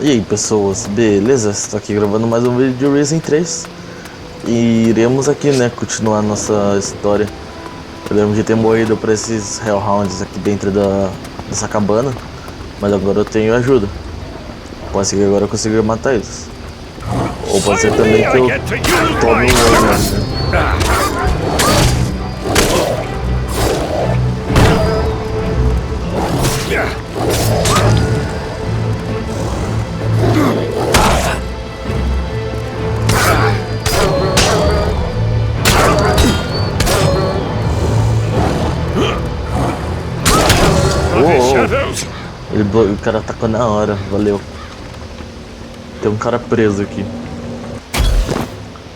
E aí pessoas, beleza? Estou aqui gravando mais um vídeo de Racing 3 e iremos aqui, né, continuar nossa história. Eu lembro de ter morrido para esses HellHounds aqui dentro dessa cabana, mas agora eu tenho ajuda. Pode ser que agora eu consiga matar eles. Ou pode ser também que eu tome um dano, né? O cara atacou na hora, valeu. Tem um cara preso aqui.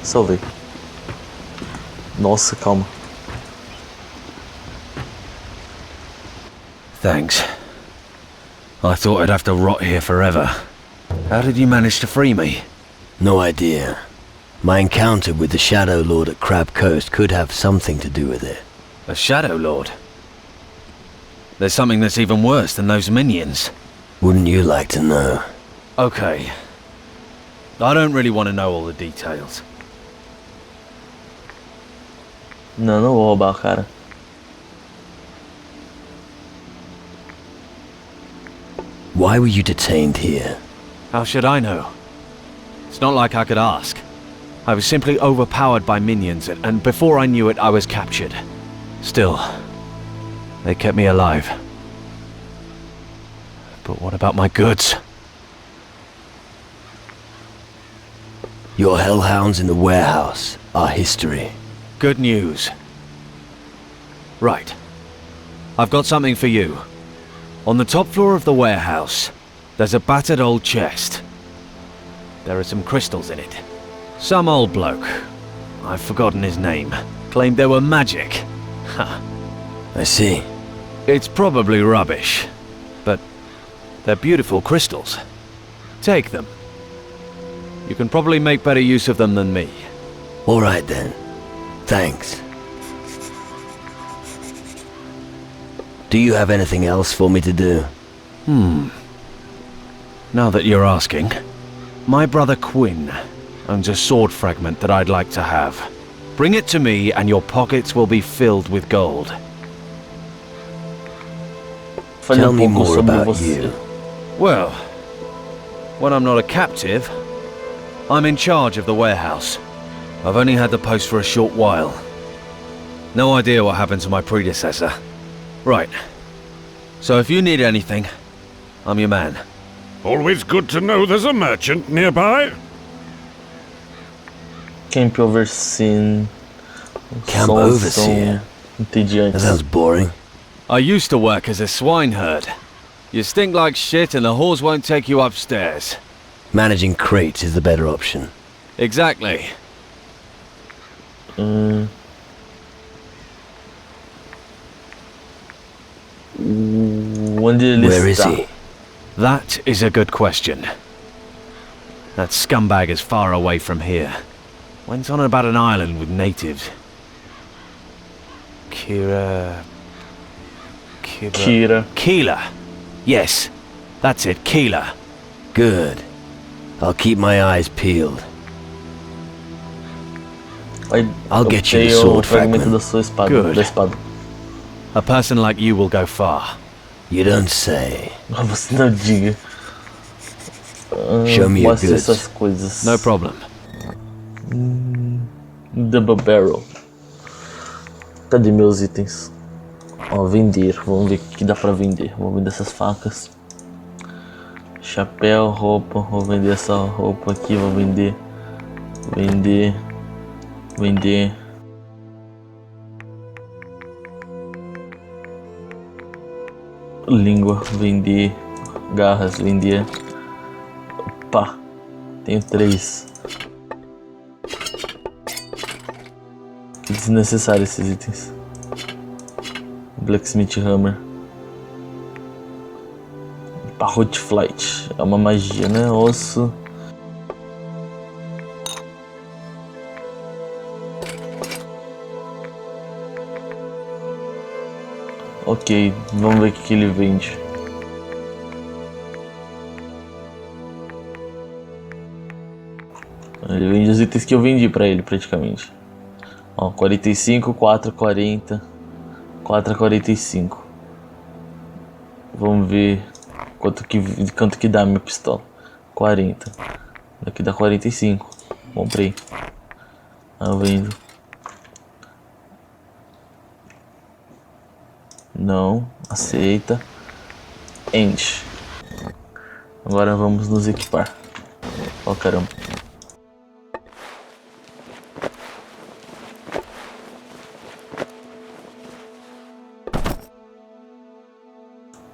Salvei. Nossa, calma. Thanks. I thought I'd have to rot here forever. How did you manage to free me? No idea. My encounter with the Shadow Lord at Crab Coast could have something to do with it. A Shadow Lord? There's something that's even worse than those minions. Wouldn't you like to know? Okay. I don't really want to know all the details. Não vou roubar, cara. Why were you detained here? How should I know? It's not like I could ask. I was simply overpowered by minions, and before I knew it, I was captured. Still, they kept me alive. But what about my goods? Your HellHounds in the warehouse are history. Good news. Right. I've got something for you. On the top floor of the warehouse, there's a battered old chest. There are some crystals in it. Some old bloke, I've forgotten his name, claimed they were magic. Ha. I see. It's probably rubbish, but they're beautiful crystals. Take them. You can probably make better use of them than me. All right then. Thanks. Do you have anything else for me to do? Now that you're asking, my brother Quinn owns a sword fragment that I'd like to have. Bring it to me and your pockets will be filled with gold. Tell me more about you. Well, when I'm not a captive, I'm in charge of the warehouse. I've only had the post for a short while. No idea what happened to my predecessor. Right. So if you need anything, I'm your man. Always good to know there's a merchant nearby. Camp overseer. Camp overseer? Entendi antes. That sounds boring. I used to work as a swineherd. You stink like shit and the whores won't take you upstairs. Managing crates is the better option. Exactly. Where is he? That is a good question. That scumbag is far away from here. Went on about an island with natives. Kira... Keela. Yes, that's it, Keela. Good. I'll keep my eyes peeled. I'll get you the sword fragment. Good. A person like you will go far. You don't say. Você não diga. Show me your Mostre goods. essas coisas. No problem. Double barrel. Cadê meus itens? Ó, vender. Vamos ver o que dá pra vender. Vou vender essas facas. Chapéu, roupa. Vou vender essa roupa aqui. Vou vender. Vender. Língua. Vender. Garras. Vender. Opa. Tenho 3. Desnecessário esses itens. Blacksmith Hammer. Parrot Flight. É uma magia, né? Osso. Ok, vamos ver o que ele vende. os itens que eu vendi pra ele praticamente. Ó, 45, 4, 40, 4 a 45. Vamos ver quanto que dá a minha pistola. 40. Daqui dá 45. Comprei. Eu vendo. Não. Aceita. Enche. Agora vamos nos equipar. Ó, caramba.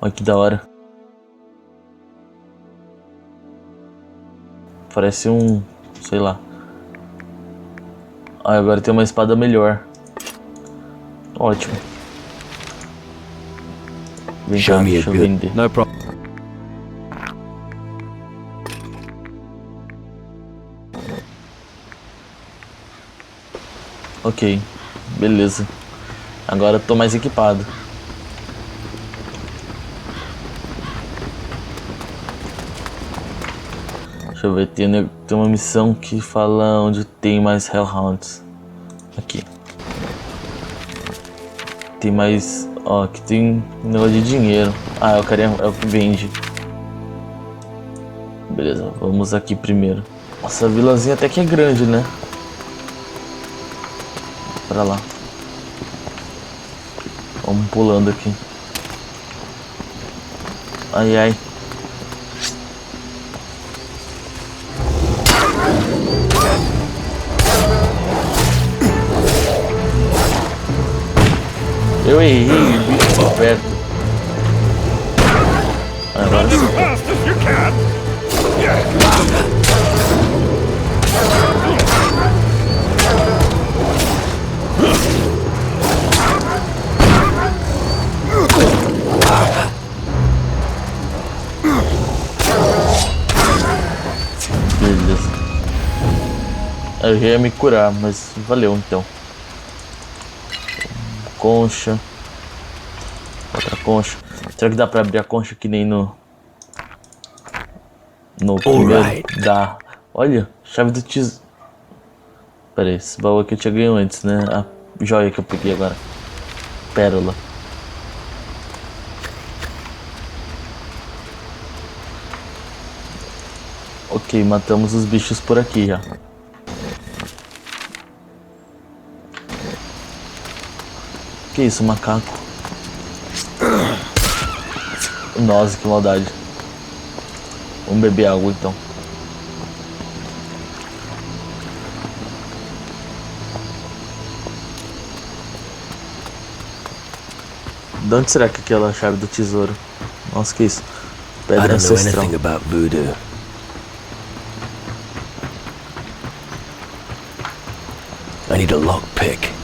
Olha que da hora. Parece um... sei lá. Ah, agora tem uma espada melhor. Ótimo. Vem cá, deixa eu vender. No problem. Ok, beleza. Agora eu tô mais equipado. Deixa eu ver, tem uma missão que fala onde tem mais HellHounds. Aqui. Tem mais... ó, aqui tem um negócio de dinheiro. Ah, é o que vende. Beleza, vamos aqui primeiro. Nossa, a vilazinha até que é grande, né? Pra lá. Vamos pulando aqui. Ai, ai. Eu errei, o bicho ficou perto. Agora sim. Fast as you can. Beleza. Eu já ia me curar, mas valeu então. Concha. Outra concha. Será que dá pra abrir a concha que nem no primeiro? Dá. Olha, chave do tesouro. Pera aí, esse baú aqui eu tinha ganho antes, né? A joia que eu peguei agora. Pérola. Ok, matamos os bichos por aqui já. Que isso, macaco? Nossa, que maldade. Vamos beber água então. De onde será que é aquela chave do tesouro? Nossa, que isso? I Pedra don't know ancestral. anything about voodoo. I need a lockpick.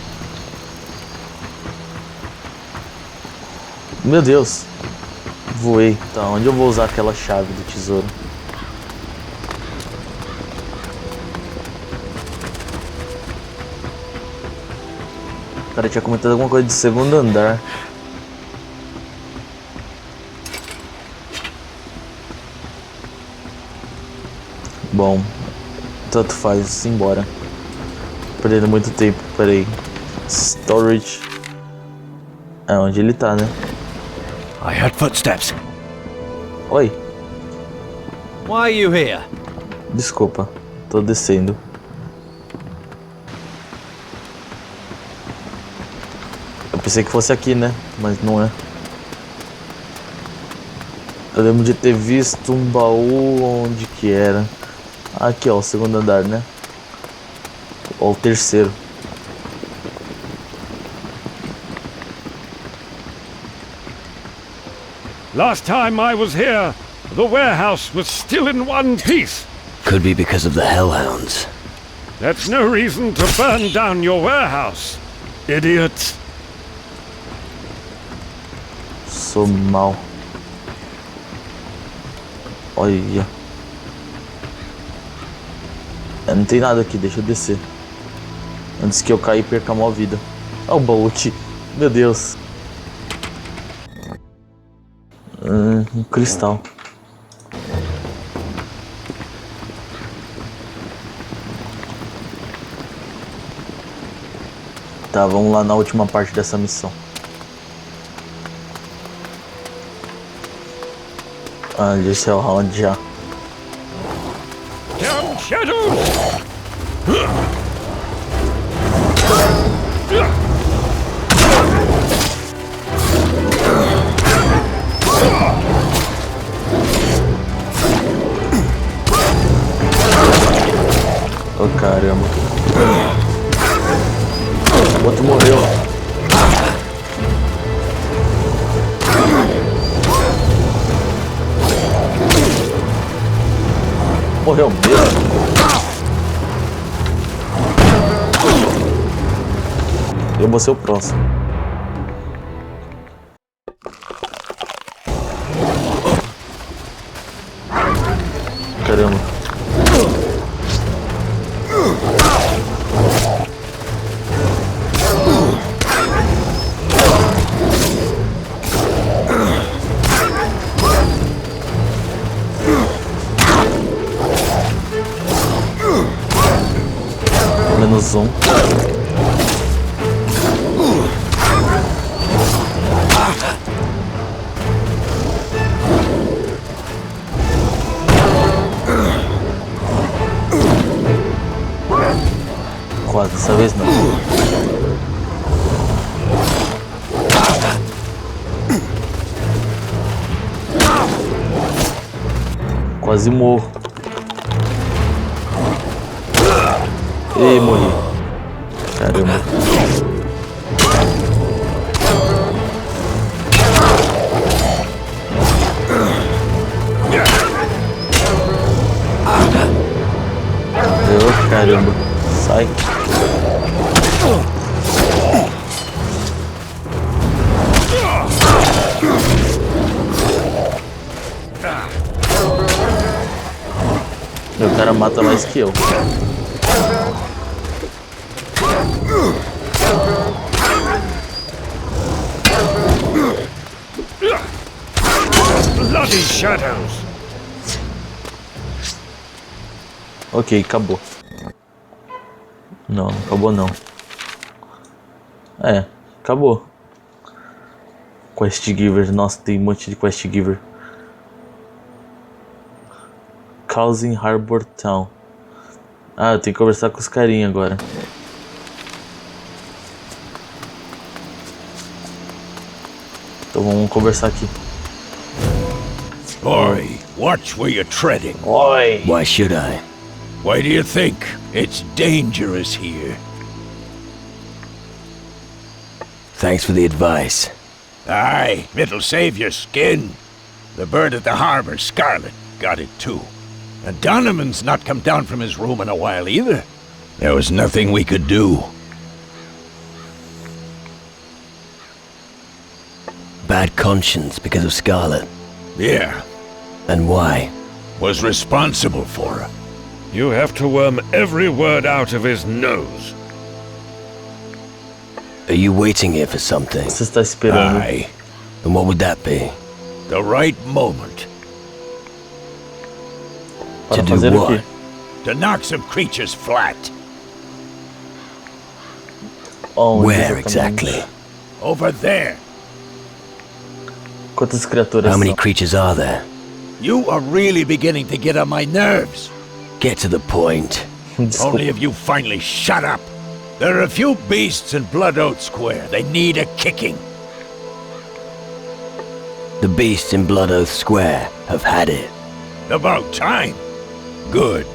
Meu Deus. Voei. Tá, onde eu vou usar aquela chave do tesouro? O cara tinha comentado alguma coisa de segundo andar. Bom, tanto faz, simbora. Perdendo muito tempo, peraí. Storage. É onde ele tá, né? I heard footsteps. Oi, Why are you here? desculpa, tô descendo. Eu pensei que fosse aqui, né? Mas não é. Eu lembro de ter visto um baú, onde que era? Aqui, ó, o segundo andar, né? Ou o terceiro. Last time I was here, the warehouse was still in one piece. Could be because of the HellHounds. That's no reason to burn down your warehouse, idiot. Sou mal. Olha. Não tem nada aqui, deixa eu descer. Antes que eu caia e perca a maior vida. Olha o baú aqui. Meu Deus. Um cristal. Tá, vamos lá na última parte dessa missão. Ah, disse HellHound já. Down, shadows! Oh, caramba. O outro morreu. Morreu mesmo. Eu vou ser o próximo. Caramba. Menos um. Quase, dessa vez não. Quase morro. E morri. Caramba. Oh, caramba. Sai. Meu cara mata mais que eu. Bloody shadows! Ok, acabou. Não, não acabou não. É, acabou. Quest Giver, nossa, tem um monte de Quest Giver. Causing Harbor Town. Ah, eu tenho que conversar com os carinha agora. Então vamos conversar aqui. Boy, watch where you're treading. Oi! Why should I? Why do you think? It's dangerous here. Thanks for the advice. Aye, it'll save your skin. The bird at the harbor, Scarlet, got it too. And Donovan's not come down from his room in a while either. There was nothing we could do. Bad conscience because of Scarlet. Yeah, And why? was responsible for her. You have to worm every word out of his nose. Are you waiting here for something? Você está esperando? Aye, And what would that be? the right moment Para to do fazer o what? quê? to knock some creatures flat. Onde Where exatamente? exactly? Over there. Quantas criaturas How many são? creatures are there? You are really beginning to get on my nerves. Get to the point. Desculpa. Only if you finally shut up. There are a few beasts in Blood Oath Square. They need a kicking. The beasts in Blood Oath Square have had it. About time. Good.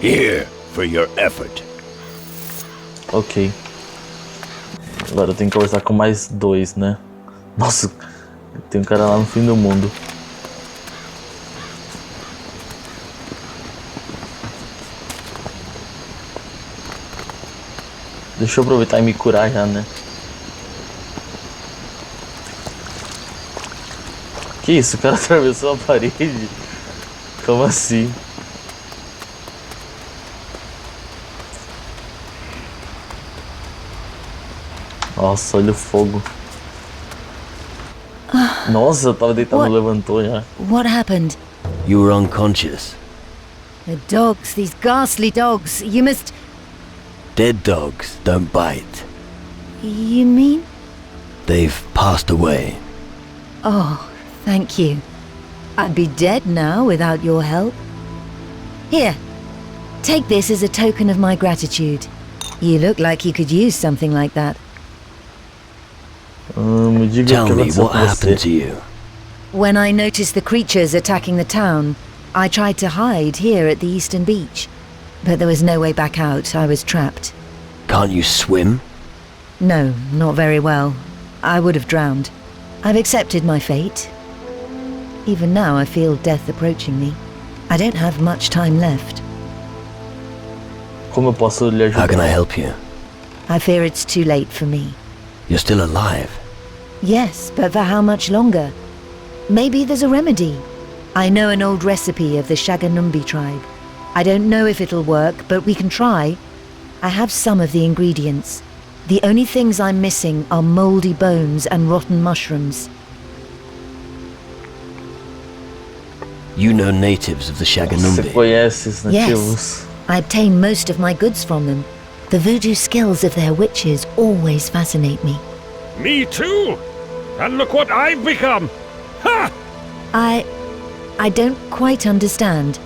Here for your effort. Ok. Agora eu tenho que conversar com mais dois, né? Nossa, tem um cara lá no fim do mundo. Deixa eu aproveitar e me curar já, né? Que isso? O cara atravessou a parede? Como assim? Nossa, olha o fogo. Nossa, eu tava deitado, What? levantou já. What happened? You were unconscious. The dogs, these ghastly dogs. You must... Dead dogs don't bite. You mean? They've passed away. Oh, thank you. I'd be dead now without your help. Here, take this as a token of my gratitude. You look like you could use something like that. Me diga o Tell que me aconteceu what com happened você. to you. When I noticed the creatures attacking the town, I tried to hide here at the eastern beach. But there was no way back out. I was trapped. Can't you swim? No, not very well. I would have drowned. I've accepted my fate. Even now I feel death approaching me. I don't have much time left. Como eu posso lhe How can I ajudar? help you? I fear it's too late for me. You're still alive. Yes, but for how much longer? Maybe there's a remedy. I know an old recipe of the Shaganumbi tribe. I don't know if it'll work, but we can try. I have some of the ingredients. The only things I'm missing are moldy bones and rotten mushrooms. You know natives of the Você Shaganumbi. conhece os Yes. nativos? I obtain most of my goods from them. The voodoo skills of their witches always fascinate me. Me too! And look what I've become! Ha! I don't quite understand.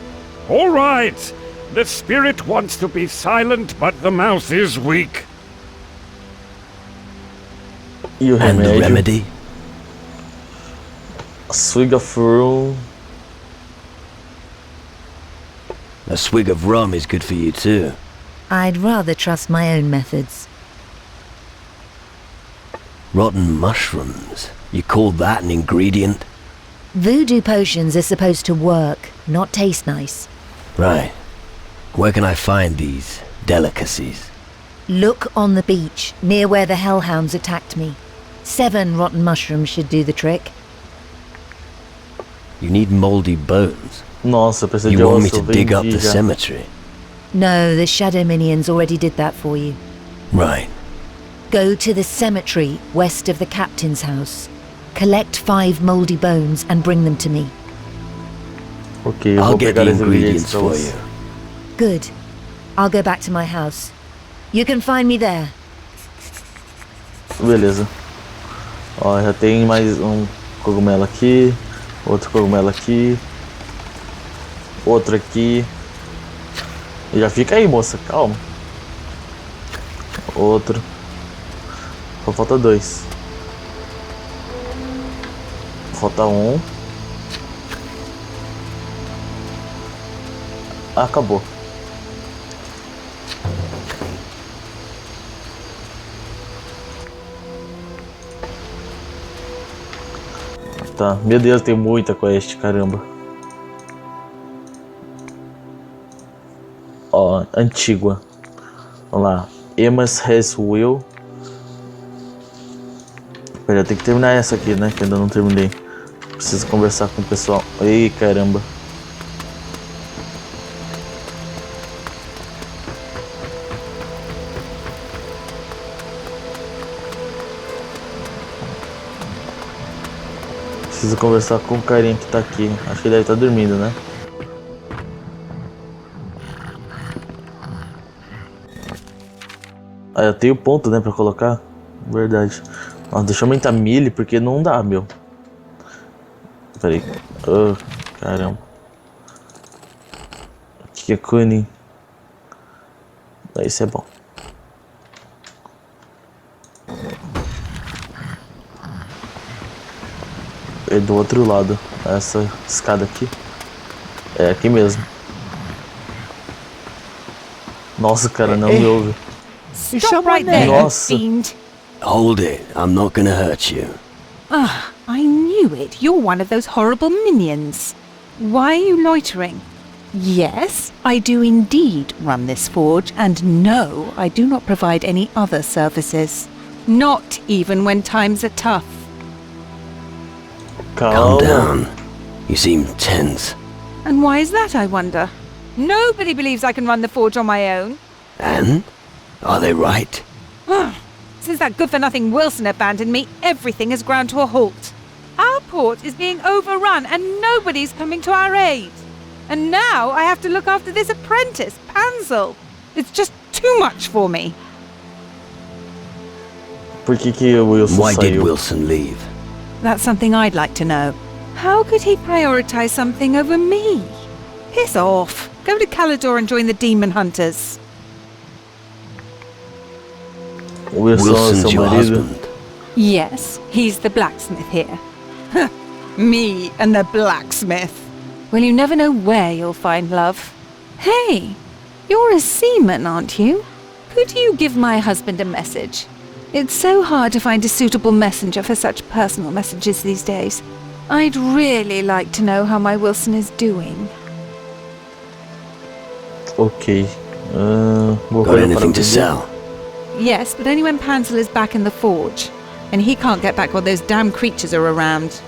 All right! The spirit wants to be silent, but the mouth is weak. E o And the remédio? remedy? A swig of rum. A swig of rum is good for you too. I'd rather trust my own methods. Rotten mushrooms. You call that an ingredient? Voodoo potions are supposed to work, not taste nice. Right. Where can I find these delicacies? Look on the beach, near where the HellHounds attacked me. 7 rotten mushrooms should do the trick. You need moldy bones. Nossa, eu preciso de You want me osso, to eu dig up vendi the já. cemetery? No, the shadow minions already did that for you. Right. Go to the cemetery west of the captain's house. Collect 5 moldy bones and bring them to me. Ok, eu I'll vou get pegar the os ingredientes ingredients pra for você. you. Good. I'll go back to my house. You can find me there. Beleza. Ó, já tem mais um cogumelo aqui. Outro cogumelo aqui. Outro aqui. E já fica aí, moça, calma. Outro. Só falta 2. Falta 1. Ah, acabou. Tá, meu Deus, tem muita quest, caramba. Ó, antiga. Vamos lá. Emma's Has Will. Pera, tem que terminar essa aqui, né? Que ainda não terminei. Preciso conversar com o pessoal. Ei, caramba. Preciso conversar com o carinha que tá aqui. Acho que ele deve estar dormindo, né? Ah, eu tenho ponto, né, pra colocar? Verdade. Nossa, deixa eu aumentar 1000 porque não dá, meu. Pera aí. Oh, caramba. Aqui é Kunin. Isso é bom. É do outro lado. Essa escada aqui. É aqui mesmo. Nossa, cara, não me ouve. Stop right there, you Nossa. fiend. Hold it. I'm not gonna hurt you. Ah, I knew it. You're one of those horrible minions. Why are you loitering? Yes, I do indeed run this forge, and no, I do not provide any other services. Not even when times are tough. Calm Calma. down. You seem tense. And why is that, I wonder? Nobody believes I can run the forge on my own. And? Are they right? Since that good-for-nothing Wilson abandoned me, everything has ground to a halt. Our port is being overrun and nobody's coming to our aid. And now I have to look after this apprentice, Pansel. It's just too much for me. Por que o Wilson Why did saiu? Wilson leave? That's something I'd like to know. How could he prioritize something over me? Piss off. Go to Calador and join the Demon Hunters. O Wilson é Wilson's seu your marido? husband. Yes, he's the blacksmith here. Me and the blacksmith. Well, you never know where you'll find love. Hey, you're a seaman, aren't you? Could you give my husband a message? It's so hard to find a suitable messenger for such personal messages these days. I'd really like to know how my Wilson is doing. Ok. Vou Got correr anything para to vender. sell? Yes, but only when Pansel is back in the forge. And he can't get back while those damn creatures are around.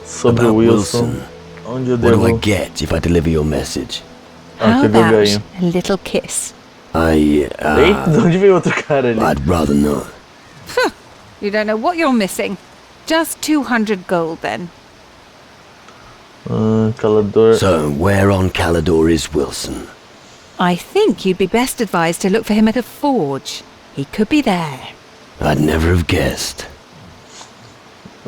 Sobre o About Wilson. Wilson. Onde eu What do I devo? get if I deliver your message? How que about ganho. a little kiss? I, Ei, de onde veio outro cara ali? I'd rather not. You don't know what you're missing. Just 200 gold, then. Calador. So, where on Calador is Wilson? I think you'd be best advised to look for him at a forge. He could be there. I'd never have guessed.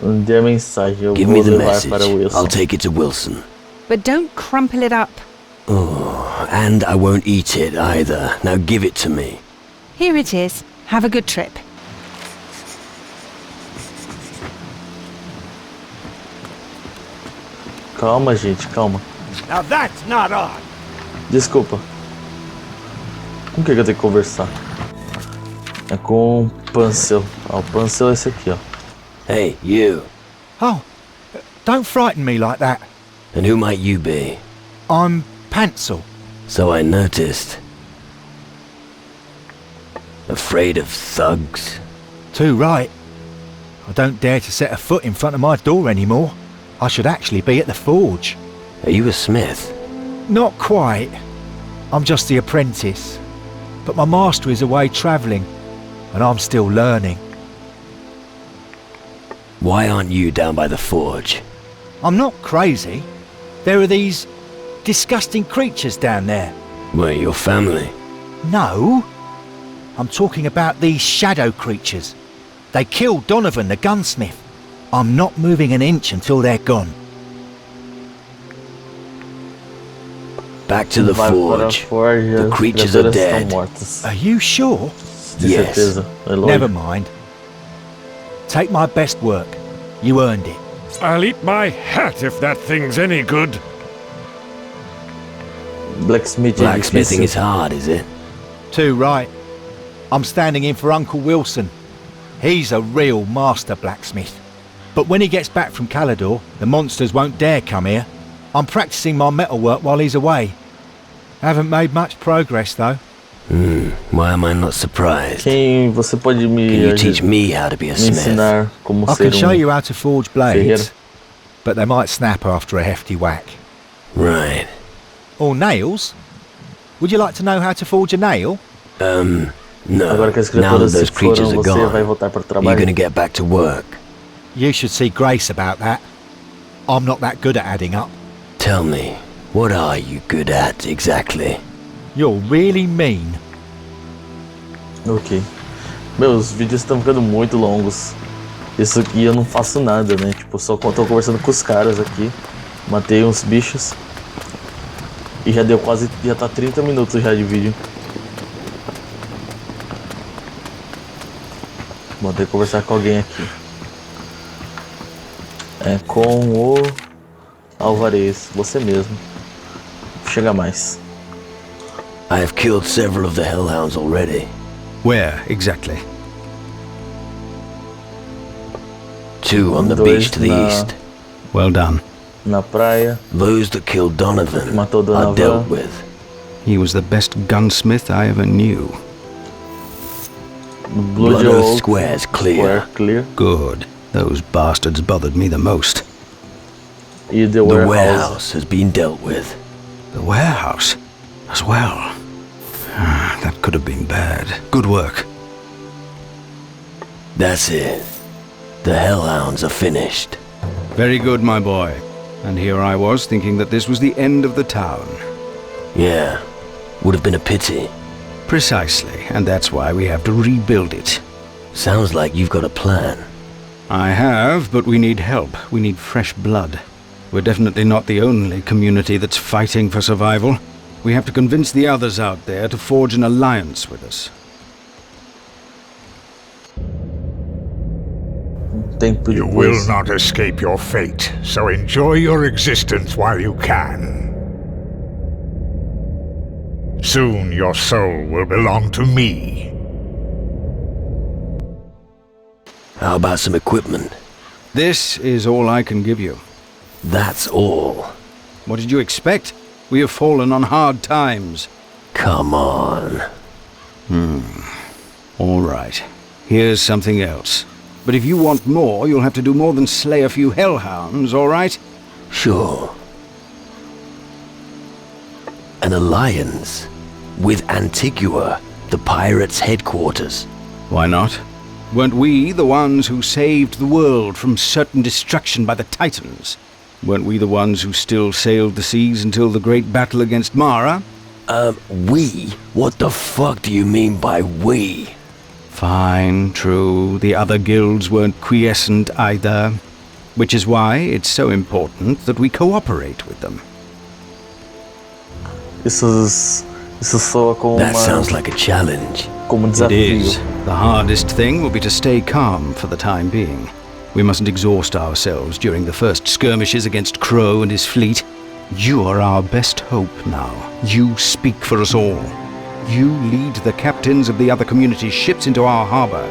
Dê a mensagem, eu Give vou me the levar message. para o Wilson. I'll take it to Wilson. But don't crumple it up. Oh, and I won't eat it either. Now give it to me. Here it is. Have a good trip. Calma, gente, calma. Now that's not odd. Desculpa. Com que eu tenho que conversar? É com o Pansel. Ó, o Pansel é esse aqui, ó. Hey, you. Oh, don't frighten me like that. And who might you be? I'm Pansel. So I noticed. Afraid of thugs? Too right. I don't dare to set a foot in front of my door anymore. I should actually be at the forge. Are you a smith? Not quite. I'm just the apprentice. But my master is away travelling, and I'm still learning. Why aren't you down by the forge? I'm not crazy. There are these disgusting creatures down there. We're your family. No. I'm talking about these shadow creatures. They killed Donovan, the gunsmith. I'm not moving an inch until they're gone. Back to the Vai para a forge. forja, The as creatures are criaturas dead. estão mortas. Are you sure? De Yes. certeza. É lógico. Never mind. Take my best work. You earned it. I'll eat my hat if that thing's any good. Blacksmithing é Blacksmithing difícil. is hard, is it? Too right. I'm standing in for Uncle Wilson. He's a real master blacksmith. But when he gets back from Calador, the monsters won't dare come here. I'm practicing my metalwork while he's away. Haven't made much progress, though. Why am I not surprised? Quem você pode me, Can you teach me how to be a me smith? ensinar como I ser can show um you how to forge blades, but they might snap after a hefty whack. Right. Or nails? Would you like to know how to forge a nail? No. Agora que as Now that criaturas se those creatures foram, are você gone, vai voltar para o you're trabalho. gonna get back to work. You should see Grace about that. I'm not that good at adding up. Tell me, what are you good at exactly? You're really mean. Ok. Meu, os vídeos estão ficando muito longos. Isso aqui eu não faço nada, né? Tipo, só tô conversando com os caras aqui. Matei uns bichos. E já deu quase... Já tá 30 minutos já de vídeo. Vou ter que conversar com alguém aqui. É com o Alvarez, você mesmo. Chega mais. I have killed several of the HellHounds already. Where, exactly? 2 on the Dois beach to the na- east. Well done. Na praia. Those that killed Donovan Matou Donovan. are dealt with. He was the best gunsmith I ever knew. Blood Oath Oak Square's clear. Square clear. Good. Those bastards bothered me the most. E The The Warehouse. warehouse has been dealt with. The warehouse, as well. That could have been bad. Good work. That's it. The HellHounds are finished. Very good, my boy. And here I was thinking that this was the end of the town. Yeah, would have been a pity. Precisely, and that's why we have to rebuild it. Sounds like you've got a plan. I have, but we need help. We need fresh blood. We're definitely not the only community that's fighting for survival. We have to convince the others out there to forge an alliance with us. Tempo You depois. will not escape your fate, so enjoy your existence while you can. Soon your soul will belong to me. How about some equipment? This is all I can give you. That's all. What did you expect? We have fallen on hard times. Come on. All right. Here's something else. But if you want more, you'll have to do more than slay a few HellHounds, all right? Sure. An alliance with Antigua, the pirates' headquarters. Why not? Weren't we the ones who saved the world from certain destruction by the Titans? Weren't we the ones who still sailed the seas until the great battle against Mara? We? What the fuck do you mean by we? Fine, true. The other guilds weren't quiescent either. Which is why it's so important that we cooperate with them. Isso soa como That sounds like a challenge. como It desafio. is. The hardest thing will be to stay calm for the time being. We mustn't exhaust ourselves during the first skirmishes against Crow and his fleet. You are our best hope now. You speak for us all. You lead the captains of the other community's ships into our harbor,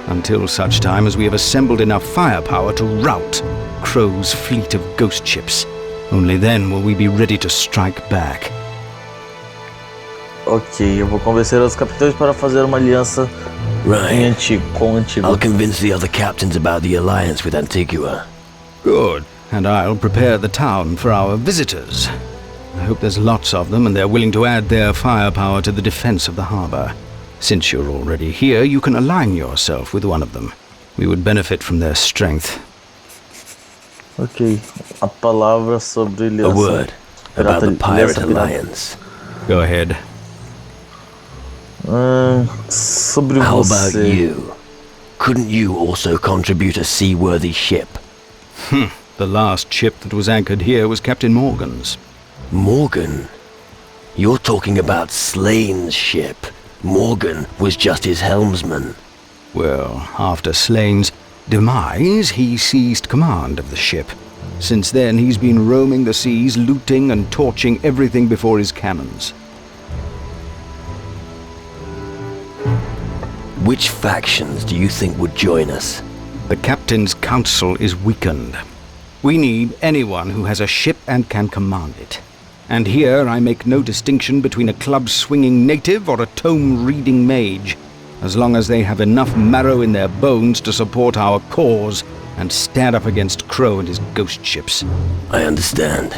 until such time as we have assembled enough firepower to rout Crow's fleet of ghost ships. Only then will we be ready to strike back. Ok, eu vou convencer os capitães para fazer uma aliança com o antigo. I'll convince the other captains about the alliance with Antigua. Good. And I'll prepare the town for our visitors. I hope there's lots of them and they're willing to add their firepower to the defense of the harbor. Since you're already here, you can align yourself with one of them. We would benefit from their strength. Ok, a palavra sobre A aliança. word about the pirate Aliança pirata. alliance. Go ahead. Sobre How você. about you? Couldn't you also contribute a seaworthy ship? The last ship that was anchored here was Captain Morgan's. Morgan? You're talking about Slane's ship. Morgan was just his helmsman. Well, after Slane's demise, he seized command of the ship. Since then, he's been roaming the seas, looting and torching everything before his cannons. Which factions do you think would join us? The Captain's Council is weakened. We need anyone who has a ship and can command it. And here I make no distinction between a club-swinging native or a tome-reading mage, as long as they have enough marrow in their bones to support our cause and stand up against Crow and his ghost ships. I understand.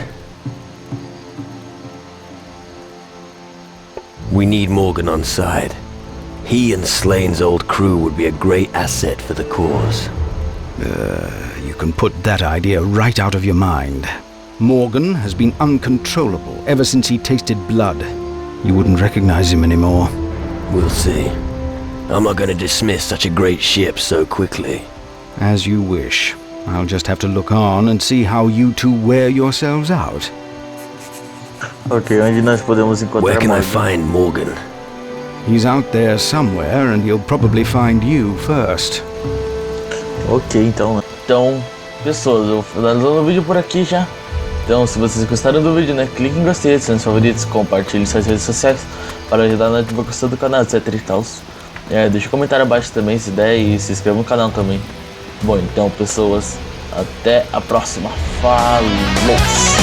We need Morgan on side. He and Slane's old crew would be a great asset for the cause. You can put that idea right out of your mind. Morgan has been uncontrollable ever since he tasted blood. You wouldn't recognize him anymore. We'll see. I'm not going to dismiss such a great ship so quickly. As you wish. I'll just have to look on and see how you two wear yourselves out. Ok, onde nós podemos encontrar Where can I Morgan? find Morgan? He's out there somewhere and he'll probably find you first. Ok, então, né? Então, pessoas, eu vou finalizando o vídeo por aqui já. Então, se vocês gostaram do vídeo, né, clique em gostei, adicione os favoritos, compartilhe em suas redes sociais para ajudar na divulgação do canal, etc e tal. Deixa um comentário abaixo também se der e se inscreva no canal também. Bom, então, pessoas, até a próxima. Falou!